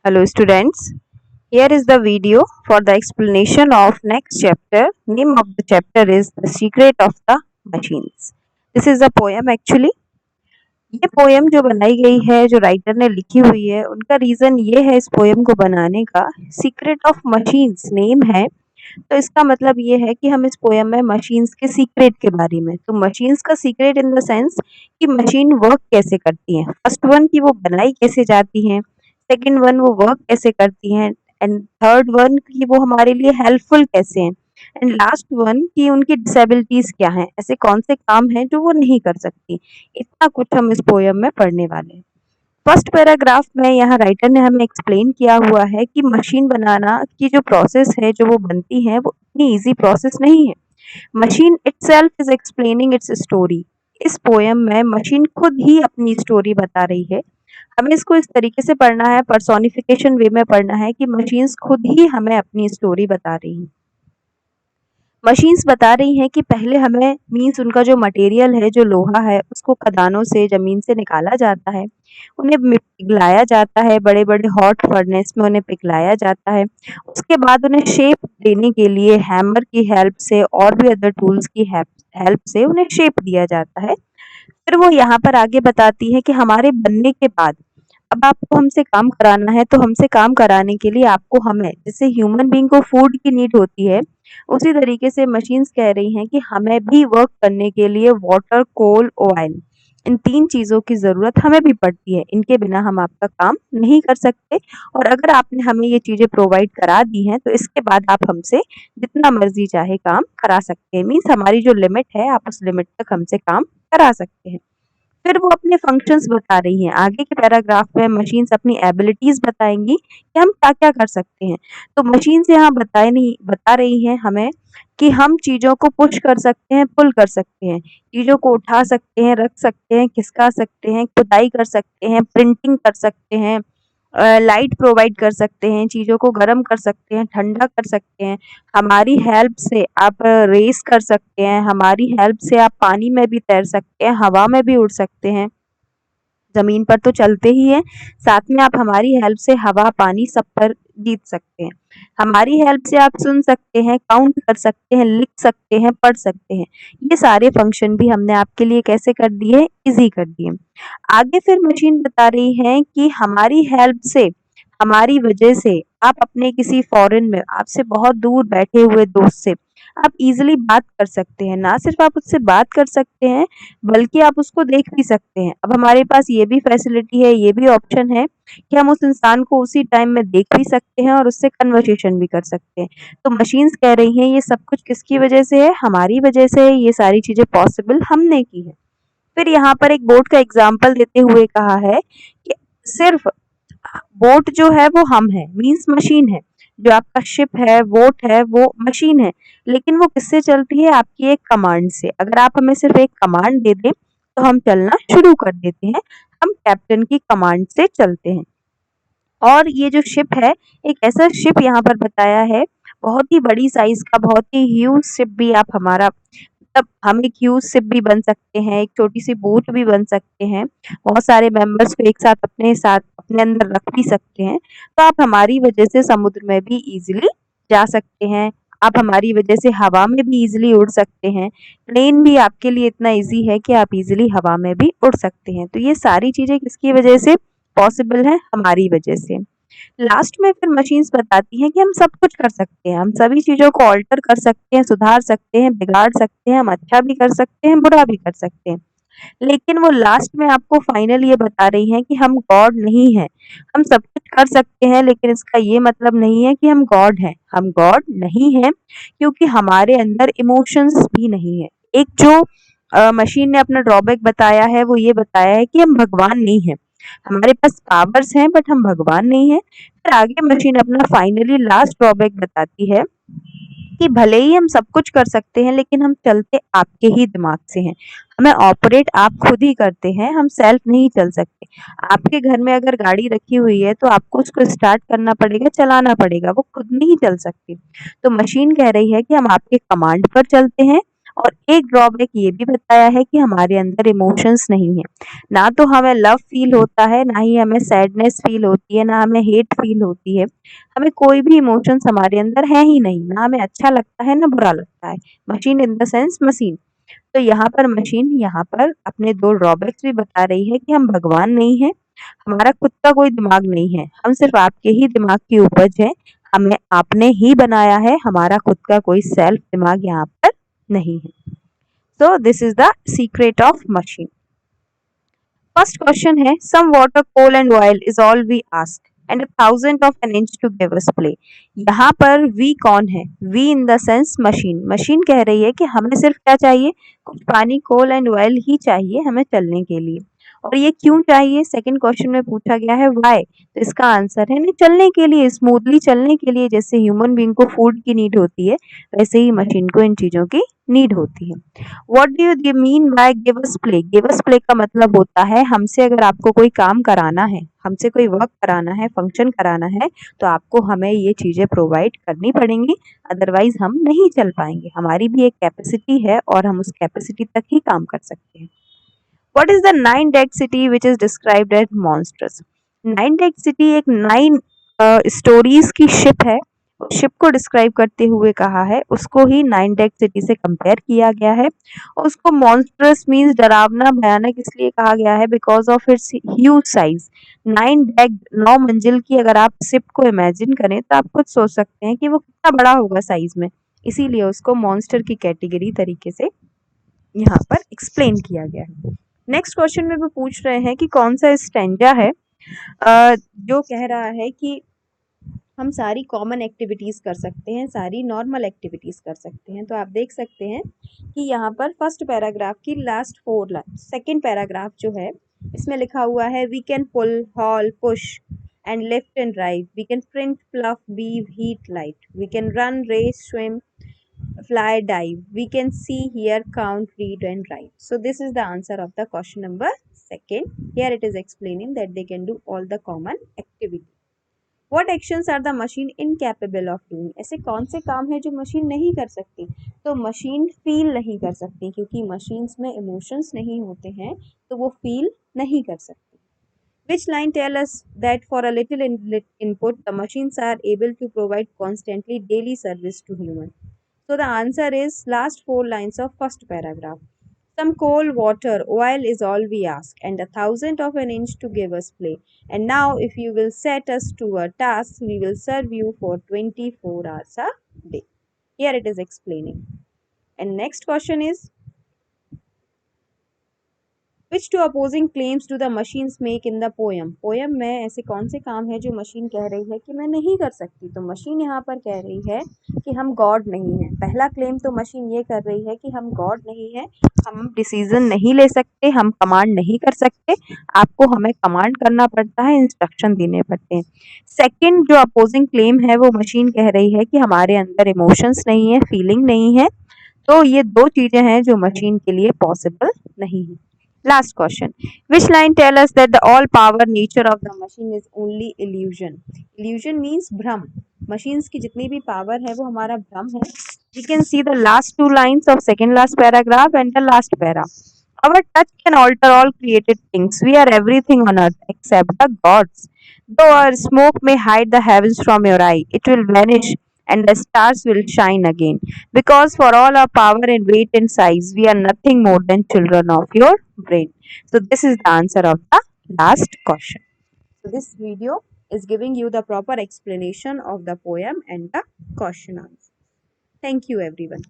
Hello students, here is the video for the explanation of next chapter. Name of the chapter is The Secret of the Machines. This is a poem actually. ये poem जो बनाई गई है, जो writer ने लिखी हुई है, उनका रीज़न ये है इस पोएम को बनाने का, सीक्रेट ऑफ मशीन्स नेम है, तो इसका मतलब ये है कि हम इस पोएम में मशीन्स के सीक्रेट के बारे में, तो मशीन्स का सीक्रेट इन द सेंस कि मशीन वर्क कैसे करती हैं। फर्स्ट वन कि वो बनाई कैसे जाती हैं, सेकंड वन वो वर्क कैसे करती हैं, एंड थर्ड वन कि वो हमारे लिए हेल्पफुल कैसे हैं, एंड लास्ट वन कि उनकी डिसेबिलिटीज क्या हैं, ऐसे कौन से काम हैं जो वो नहीं कर सकती। इतना कुछ हम इस पोएम में पढ़ने वाले हैं। फर्स्ट पैराग्राफ में यहाँ राइटर ने हमें एक्सप्लेन किया हुआ है कि मशीन बनाना की जो प्रोसेस है, जो वो बनती है, वो इतनी इजी प्रोसेस नहीं है। Machine itself is explaining it's story. इस पोएम में मशीन खुद ही अपनी स्टोरी बता रही है। हमें इसको इस तरीके से पढ़ना है, पर्सोनिफिकेशन वे में पढ़ना है कि मशीन्स खुद ही हमें अपनी स्टोरी बता रही हैं। मशीन्स बता रही हैं कि पहले हमें मीन्स उनका जो मटेरियल है, जो लोहा है, उसको खदानों से, ज़मीन से निकाला जाता है, उन्हें पिघलाया जाता है, बड़े-बड़े हॉट फर्नेस में उन्हें पिघलाया जाता है। उसके बाद उन्हें शेप देने के लिए हैमर की हेल्प से और भी अदर टूल्स की हेल्प से उन्हें शेप दिया जाता है। फिर वो यहाँ पर आगे बताती है कि हमारे बनने के बाद अब आपको हमसे काम कराना है, तो हमसे काम कराने के लिए आपको हमें, जैसे ह्यूमन बीइंग को फूड की नीड होती है, उसी तरीके से मशीन्स कह रही हैं कि हमें भी वर्क करने के लिए वाटर, कोल, ऑयल, इन 3 चीज़ों की ज़रूरत हमें भी पड़ती है। इनके बिना हम आपका काम नहीं कर सकते, और अगर आपने हमें ये चीज़ें प्रोवाइड करा दी हैं, तो इसके बाद आप हमसे जितना मर्ज़ी चाहे काम करा सकते हैं। मीन्स हमारी जो लिमिट है, आप उस लिमिट तक हमसे काम करा सकते हैं। फिर वो अपने फंक्शंस बता रही हैं। आगे के पैराग्राफ में मशीन्स अपनी एबिलिटीज बताएंगी कि हम क्या क्या कर सकते हैं। तो मशीन्स यहाँ बता रही हैं हमें कि हम चीज़ों को पुश कर सकते हैं, पुल कर सकते हैं, चीज़ों को उठा सकते हैं, रख सकते हैं, खिसका सकते हैं, खुदाई कर सकते हैं, प्रिंटिंग कर सकते हैं, लाइट प्रोवाइड कर सकते हैं, चीज़ों को गर्म कर सकते हैं, ठंडा कर सकते हैं। हमारी हेल्प से आप रेस कर सकते हैं, हमारी हेल्प से आप पानी में भी तैर सकते हैं, हवा में भी उड़ सकते हैं। ज़मीन पर तो चलते ही हैं, साथ में आप हमारी हेल्प से हवा, पानी सब पर जीत सकते हैं। हमारी हेल्प से आप सुन सकते हैं, काउंट कर सकते हैं, लिख सकते हैं, पढ़ सकते हैं। ये सारे फंक्शन भी हमने आपके लिए कैसे कर दिए? ईज़ी कर दिए। आगे फिर मशीन बता रही है कि हमारी हेल्प से, हमारी वजह से आप अपने किसी फॉरेन में, आपसे बहुत दूर बैठे हुए दोस्त से आप इजीली बात कर सकते हैं। ना सिर्फ आप उससे बात कर सकते हैं, बल्कि आप उसको देख भी सकते हैं। अब हमारे पास ये भी फैसिलिटी है, ये भी ऑप्शन है कि हम उस इंसान को उसी टाइम में देख भी सकते हैं और उससे कन्वर्सेशन भी कर सकते हैं। तो मशीन्स कह रही हैं ये सब कुछ किसकी वजह से है? हमारी वजह से है। ये सारी चीज़ें पॉसिबल हमने की है। फिर यहाँ पर एक बोट का एग्जाम्पल देते हुए कहा है कि सिर्फ बोट जो है वो हम है, मीन्स मशीन है। जो आपका शिप है, बोट है, वो मशीन है, लेकिन वो किससे चलती है? आपकी एक कमांड से। अगर आप हमें सिर्फ एक कमांड दे दें तो हम चलना शुरू कर देते हैं। हम कैप्टन की कमांड से चलते हैं। और ये जो शिप है, एक ऐसा शिप यहाँ पर बताया है, बहुत ही बड़ी साइज का, बहुत ही ह्यूज शिप भी आप हमारा, तब हम एक ह्यूज शिप भी बन सकते हैं, एक छोटी सी बोट भी बन सकते हैं, बहुत सारे मेंबर्स को एक साथ अपने अंदर रख भी सकते हैं। तो आप हमारी वजह से समुद्र में भी इजीली जा सकते हैं, आप हमारी वजह से हवा में भी इजीली उड़ सकते हैं। प्लेन भी आपके लिए इतना इजी है कि आप इजीली हवा में भी उड़ सकते हैं। तो ये सारी चीजें किसकी वजह से पॉसिबल है? हमारी वजह से। लास्ट में फिर मशीन्स बताती हैं कि हम सब कुछ कर सकते हैं, हम सभी चीज़ों को ऑल्टर कर सकते हैं, सुधार सकते हैं, बिगाड़ सकते हैं, हम अच्छा भी कर सकते हैं, बुरा भी कर सकते हैं। लेकिन वो लास्ट में आपको फाइनल ये बता रही हैं कि हम गॉड नहीं हैं। हम सब कुछ कर सकते हैं, लेकिन इसका ये मतलब नहीं है कि हम गॉड हैं। हम गॉड नहीं हैं, क्योंकि हमारे अंदर इमोशंस भी नहीं है। एक जो मशीन ने अपना ड्रॉबैक बताया है, वो ये बताया है कि हम भगवान नहीं हैं। हमारे पास पावर्स हैं, बट हम भगवान नहीं हैं। फिर आगे मशीन अपना फाइनली लास्ट ड्रॉबैक बताती है कि भले ही हम सब कुछ कर सकते हैं, लेकिन हम चलते आपके ही दिमाग से हैं। हमें ऑपरेट आप खुद ही करते हैं, हम सेल्फ नहीं चल सकते। आपके घर में अगर गाड़ी रखी हुई है, तो आपको उसको स्टार्ट करना पड़ेगा, चलाना पड़ेगा, वो खुद नहीं चल सकती। तो मशीन कह रही है कि हम आपके कमांड पर चलते हैं और एक ड्रॉबैक ये भी बताया है कि हमारे अंदर इमोशंस नहीं है, ना तो हमें लव फील होता है, ना ही हमें सैडनेस फील होती है, ना हमें हेट फील होती है। हमें कोई भी इमोशंस हमारे अंदर है ही नहीं, ना हमें अच्छा लगता है ना बुरा लगता है। Machine in the sense machine. तो यहाँ पर मशीन यहाँ पर अपने दो ड्रॉबैक्स भी बता रही है कि हम भगवान नहीं है, हमारा खुद का कोई दिमाग नहीं है, हम सिर्फ आपके ही दिमाग की उपज है, हमें आपने ही बनाया है, हमारा खुद का कोई सेल्फ दिमाग यहाँ पर नहीं है। So this is the secret of machine. First question है some water coal and oil is all we ask and 1,000 of an inch to give us play. यहाँ पर वी कौन है? We in the sense machine. Machine कह रही है कि हमें सिर्फ क्या चाहिए? कुछ पानी, कोल एंड ऑयल ही चाहिए हमें चलने के लिए। और ये क्यों चाहिए? सेकंड क्वेश्चन में पूछा गया है व्हाई, तो इसका आंसर है नहीं, चलने के लिए, स्मूथली चलने के लिए। जैसे ह्यूमन बीइंग को फूड की नीड होती है, वैसे ही मशीन को इन चीजों की नीड होती है। What do you mean by give us play? Give us play का मतलब होता है हमसे अगर आपको कोई काम कराना है, हमसे कोई वर्क कराना है, फंक्शन कराना है, तो आपको हमें ये चीजें प्रोवाइड करनी पड़ेंगी, अदरवाइज हम नहीं चल पाएंगे। हमारी भी एक कैपेसिटी है और हम उस कैपेसिटी तक ही काम कर सकते हैं। What is the nine deck city which is described as monstrous? Nine deck city एक 9 स्टोरीज की शिप है। शिप को डिस्क्राइब करते हुए कहा है, उसको ही 9 डेक सिटी से कंपेयर किया गया है। और उसको मॉन्स्ट्रस मीन्स डरावना, भयानक इसलिए कहा गया है because of its huge size. 9 deck, 9 मंजिल की अगर आप शिप को इमेजिन करें तो आप खुद सोच सकते हैं कि वो कितना बड़ा होगा साइज में, इसीलिए उसको मॉन्स्टर की कैटेगरी तरीके से यहाँ पर एक्सप्लेन किया गया है। नेक्स्ट क्वेश्चन में वो पूछ रहे हैं कि कौन सा स्टैंजा है जो कह रहा है कि हम सारी कॉमन एक्टिविटीज कर सकते हैं, सारी नॉर्मल एक्टिविटीज कर सकते हैं। तो आप देख सकते हैं कि यहाँ पर फर्स्ट पैराग्राफ की लास्ट 4 लाइन, सेकेंड पैराग्राफ जो है इसमें लिखा हुआ है we can pull, haul, push and lift and write, we can print, plough, weave, heat, light, we can run, race, swim, fly, dive, we can see, hear, count, read and write. So this is the answer of the question number second. Here it is explaining that they can do all the common activity. What actions are the machine incapable of doing? ऐसे कौन से काम है जो machine नहीं कर सकती? तो मशीन फील नहीं कर सकती, क्योंकि मशीन्स में इमोशंस नहीं होते हैं, तो वो फील नहीं कर सकती। Which line tell us that for a little input the machines are able to provide constantly daily service to humans? So the answer is last 4 lines of first paragraph. Some coal, water, oil is all we ask, and 1,000 of an inch to give us play. And now, if you will set us to a task, we will serve you for 24 hours a day. Here it is explaining. And next question is, Which two opposing claims do the machines make in the poem? Poem में ऐसे कौन से काम है जो machine कह रही है कि मैं नहीं कर सकती? तो मशीन यहाँ पर कह रही है कि हम गॉड नहीं है। पहला क्लेम तो मशीन ये कर रही है कि हम गॉड नहीं है, हम डिसीजन नहीं ले सकते, हम कमांड नहीं कर सकते, आपको हमें कमांड करना पड़ता है, इंस्ट्रक्शन देने पड़ते हैं। सेकंड जो अपोजिंग क्लेम है वो मशीन कह रही है कि हमारे अंदर इमोशंस नहीं है, फीलिंग नहीं है। तो ये दो चीजें हैं जो मशीन के लिए पॉसिबल नहीं है। Last question. Which line tell us that the all power nature of the machine is only illusion? Illusion means भ्रम। Machines की जितनी भी power है वो हमारा भ्रम है। We can see the last 2 lines of second last paragraph and the last para. Our touch can alter all created things. We are everything on earth except the gods. Though our smoke may hide the heavens from your eye, it will vanish and the stars will shine again. Because for all our power and weight and size, we are nothing more than children of your brain. So this is the answer of the last question. So this video is giving you the proper explanation of the poem and the question answer. Thank you everyone.